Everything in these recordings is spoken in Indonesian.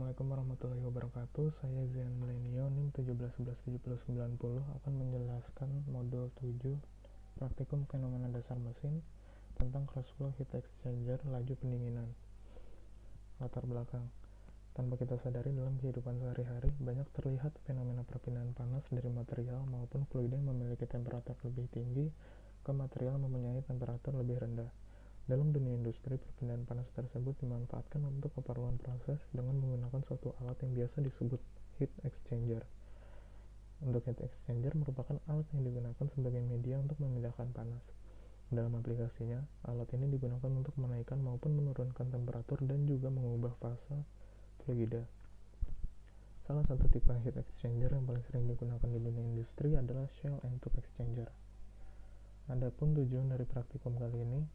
Assalamualaikum warahmatullahi wabarakatuh. Saya Zian Milenio NIM 17117090 akan menjelaskan modul 7 praktikum fenomena dasar mesin tentang cross flow heat exchanger laju pendinginan. Latar belakang. Tanpa kita sadari dalam kehidupan sehari-hari, banyak terlihat fenomena perpindahan panas dari material maupun fluida yang memiliki temperatur lebih tinggi ke material yang mempunyai temperatur lebih rendah. Dalam dunia industri, perpindahan panas tersebut dimanfaatkan untuk keperluan proses dengan menggunakan suatu alat yang biasa disebut heat exchanger. Untuk heat exchanger merupakan alat yang digunakan sebagai media untuk memindahkan panas. Dalam aplikasinya, alat ini digunakan untuk menaikkan maupun menurunkan temperatur dan juga mengubah fase fluida. Salah satu tipe heat exchanger yang paling sering digunakan di dunia industri adalah shell and tube exchanger. Adapun tujuan dari praktikum kali ini,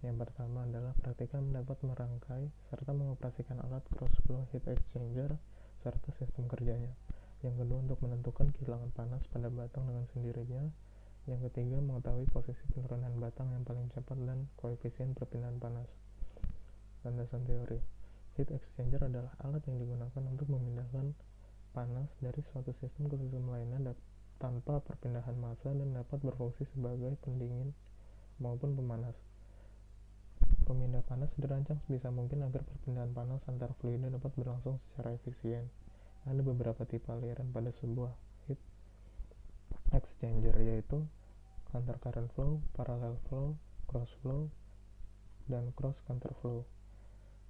yang pertama adalah praktikum dapat merangkai serta mengoperasikan alat cross flow heat exchanger serta sistem kerjanya. Yang kedua, untuk menentukan kehilangan panas pada batang dengan sendirinya. Yang ketiga, mengetahui posisi penurunan batang yang paling cepat dan koefisien perpindahan panas. Landasan teori. Heat exchanger adalah alat yang digunakan untuk memindahkan panas dari suatu sistem ke sistem lainnya tanpa perpindahan massa dan dapat berfungsi sebagai pendingin maupun pemanas. Pemindah panas dirancang sebisa mungkin agar perpindahan panas antar fluida dapat berlangsung secara efisien. Ada beberapa tipe aliran pada sebuah heat exchanger, yaitu counter current flow, parallel flow, cross flow, dan cross counter flow.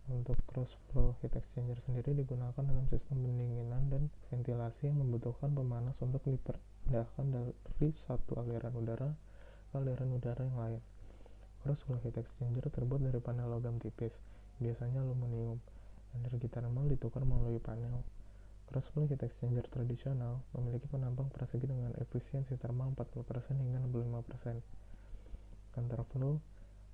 Untuk cross flow heat exchanger sendiri digunakan dalam sistem pendinginan dan ventilasi yang membutuhkan pemanas untuk dipindahkan dari satu aliran udara ke aliran udara yang lain. Cross flow heat exchanger terbuat dari panel logam tipis, biasanya aluminium. Energi termal ditukar melalui panel. Cross flow heat exchanger tradisional memiliki penampang persegi dengan efisiensi termal 40% hingga 65%. Counter flow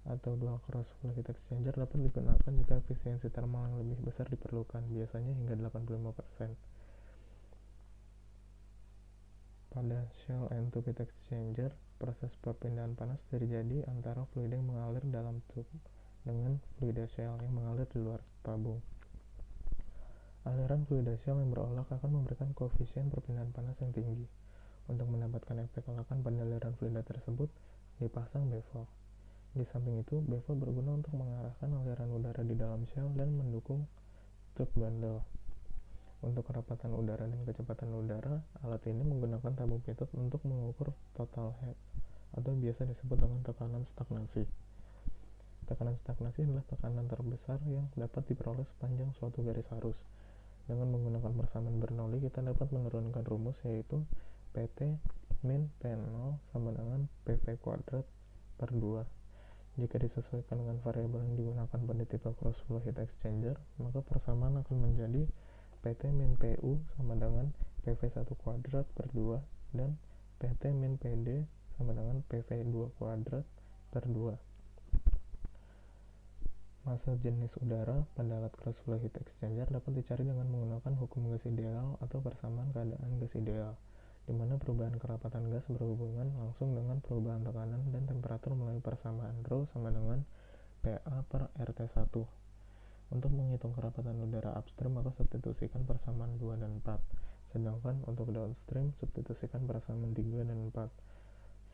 atau dual cross flow heat exchanger dapat digunakan jika efisiensi termal yang lebih besar diperlukan, biasanya hingga 85%. Pada shell and tube heat exchanger, proses perpindahan panas terjadi antara fluida yang mengalir dalam tube dengan fluida shell yang mengalir di luar tabung. Aliran fluida shell yang berolah akan memberikan koefisien perpindahan panas yang tinggi. Untuk mendapatkan efek olakan pada aliran fluida tersebut, dipasang baffle. Di samping itu, baffle berguna untuk mengarahkan aliran udara di dalam shell dan mendukung tube bundle. Untuk kerapatan udara dan kecepatan udara, alat ini menggunakan tabung pitot untuk mengukur total head, atau biasa disebut dengan tekanan stagnasi. Tekanan stagnasi adalah tekanan terbesar yang dapat diperoleh sepanjang suatu garis arus. Dengan menggunakan persamaan Bernoulli, kita dapat menurunkan rumus, yaitu PT min P0 sama dengan PV kuadrat per 2. Jika disesuaikan dengan variabel yang digunakan pada tipe cross flow heat exchanger, maka persamaan akan menjadi PT min PU sama dengan PV1 kuadrat per 2 dan PT min PD sama dengan PV2 kuadrat per 2. Massa jenis udara pada alat cross flow heat exchanger dapat dicari dengan menggunakan hukum gas ideal atau persamaan keadaan gas ideal, di mana perubahan kerapatan gas berhubungan langsung dengan perubahan tekanan dan temperatur melalui persamaan Rho sama dengan PA per RT1. Untuk menghitung kerapatan udara upstream, maka substitusikan persamaan 2 dan 4. Sedangkan untuk downstream, substitusikan persamaan 3 dan 4.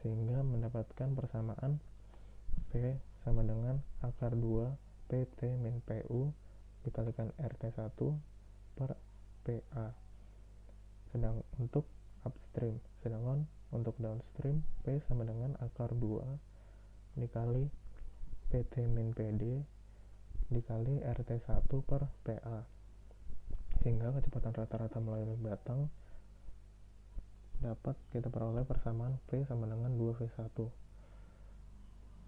Sehingga mendapatkan persamaan P sama dengan akar 2 PT min PU dikalikan RT1 per PA. Untuk upstream. Sedangkan untuk downstream, P sama dengan akar 2 dikali PT min PD dikali RT1 per PA, sehingga kecepatan rata-rata melalui batang dapat kita peroleh persamaan V sama dengan 2V1.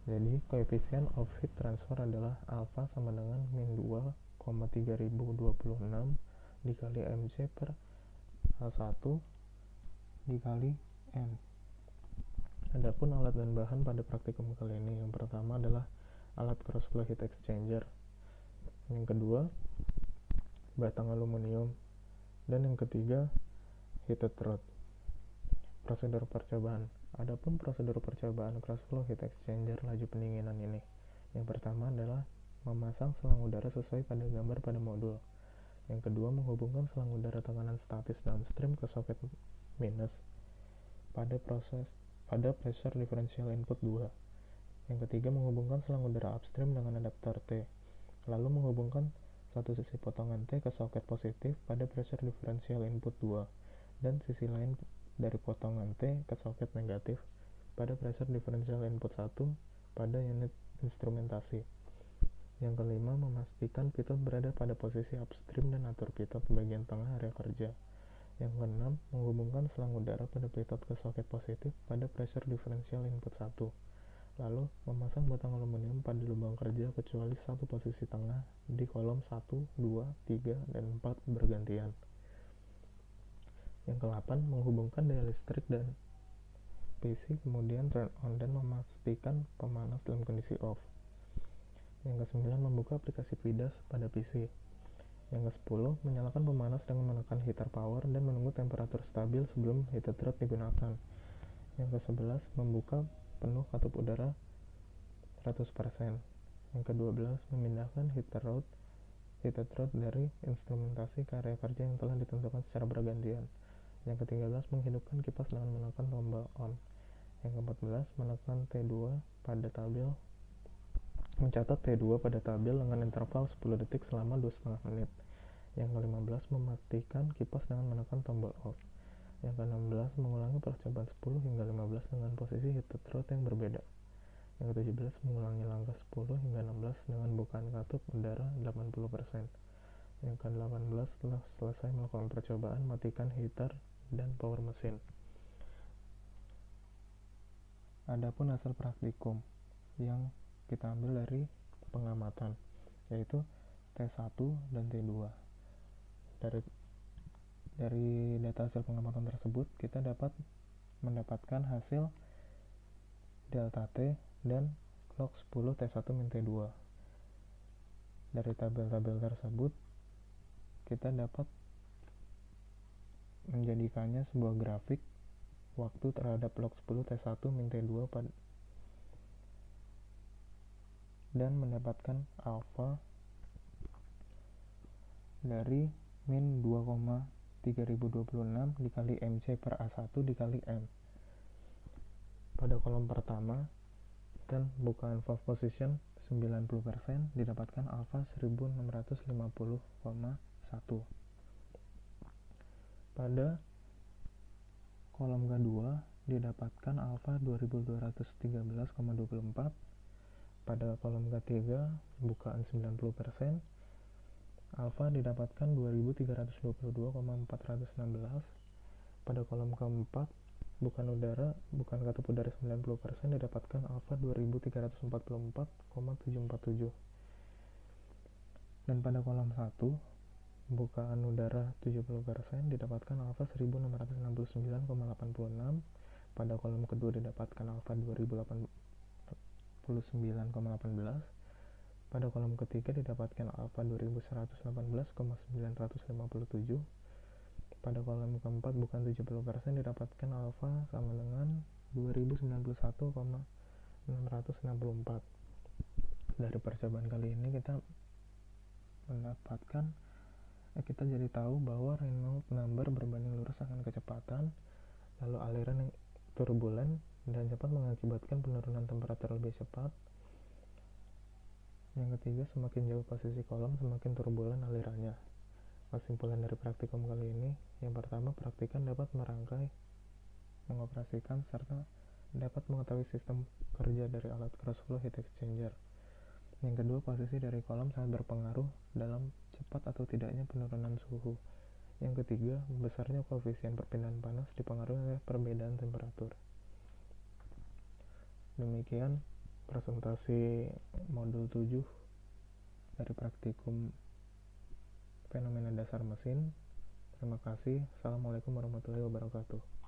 Jadi koefisien of heat transfer adalah alpha sama dengan min 2,3026 dikali mc per L1 dikali N. Adapun alat dan bahan pada praktikum kali ini, yang pertama adalah alat cross flow heat exchanger, yang kedua batang aluminium, dan yang ketiga heated rod. Prosedur percobaan. Adapun prosedur percobaan cross flow heat exchanger laju pendinginan ini, yang pertama adalah memasang selang udara sesuai pada gambar pada modul. Yang kedua, menghubungkan selang udara tekanan statis downstream ke soket minus pada pressure differential input 2. Yang ketiga, menghubungkan selang udara upstream dengan adaptor T, lalu menghubungkan satu sisi potongan T ke soket positif pada pressure differential input 2 dan sisi lain dari potongan T ke soket negatif pada pressure differential input 1 pada unit instrumentasi. Yang kelima, memastikan pitot berada pada posisi upstream dan atur pitot bagian tengah area kerja. Yang keenam, menghubungkan selang udara pada pitot ke soket positif pada pressure differential input 1. Lalu, memasang batang aluminium pada lubang kerja kecuali satu posisi tengah di kolom 1, 2, 3, dan 4 bergantian. Yang ke-8, menghubungkan daya listrik dan PC kemudian turn on dan memastikan pemanas dalam kondisi off. Yang ke-9, membuka aplikasi PIDAS pada PC. Yang ke-10, menyalakan pemanas dengan menekan heater power dan menunggu temperatur stabil sebelum heater thread digunakan. Yang ke-11, membuka penuh katup udara 100%. Yang ke-12, memindahkan heater thread dari instrumentasi ke area kerja yang telah ditentukan secara bergantian. Yang ke-13, menghidupkan kipas dengan menekan tombol on. Yang ke-14, menekan T2 pada tabel mencatat T2 pada tabel dengan interval 10 detik selama 2,5 menit. Yang ke-15, mematikan kipas dengan menekan tombol off. Yang ke-16, mengulangi percobaan 10 hingga 15 dengan posisi heater thread yang berbeda. Yang ke-17, mengulangi langkah 10 hingga 16 dengan bukaan katup udara 80%. Yang ke-18, setelah selesai melakukan percobaan, matikan heater dan power mesin. Adapun hasil praktikum yang kita ambil dari pengamatan, yaitu T1 dan T2. Dari data hasil pengamatan tersebut, kita dapat mendapatkan hasil delta T dan log 10 T1 min T2. Dari tabel-tabel tersebut, kita dapat menjadikannya sebuah grafik waktu terhadap log 10 T1 min T2 dan mendapatkan alfa dari min 2,3026 dikali MC per A1 dikali M. Pada kolom pertama dan bukaan valve position 90% didapatkan alfa 1650,1. Pada kolom kedua didapatkan alfa 2213,24. Pada kolom ketiga bukaan 90%, alfa didapatkan 2322,416. Pada kolom keempat bukaan katup udara 90% didapatkan alfa 2344,747. Dan pada kolom 1 bukaan udara 70% didapatkan alfa 1669,86. Pada kolom kedua didapatkan alfa 2089,18. Pada kolom ketiga didapatkan alfa 2118,957. Pada kolom keempat bukan 70% didapatkan alfa sama dengan 2091,664. Dari percobaan kali ini kita jadi tahu bahwa Reynolds number berbanding lurus dengan kecepatan, lalu aliran yang turbulen dan cepat mengakibatkan penurunan temperatur lebih cepat. Yang ketiga, semakin jauh posisi kolom, semakin turbulen alirannya. Kesimpulan dari praktikum kali ini, yang pertama, praktikan dapat merangkai, mengoperasikan, serta dapat mengetahui sistem kerja dari alat cross flow heat exchanger. Yang kedua, posisi dari kolom sangat berpengaruh dalam cepat atau tidaknya penurunan suhu. Yang ketiga, besarnya koefisien perpindahan panas dipengaruhi oleh perbedaan temperatur. Demikian presentasi modul 7 dari praktikum fenomena dasar mesin. Terima kasih. Assalamualaikum warahmatullahi wabarakatuh.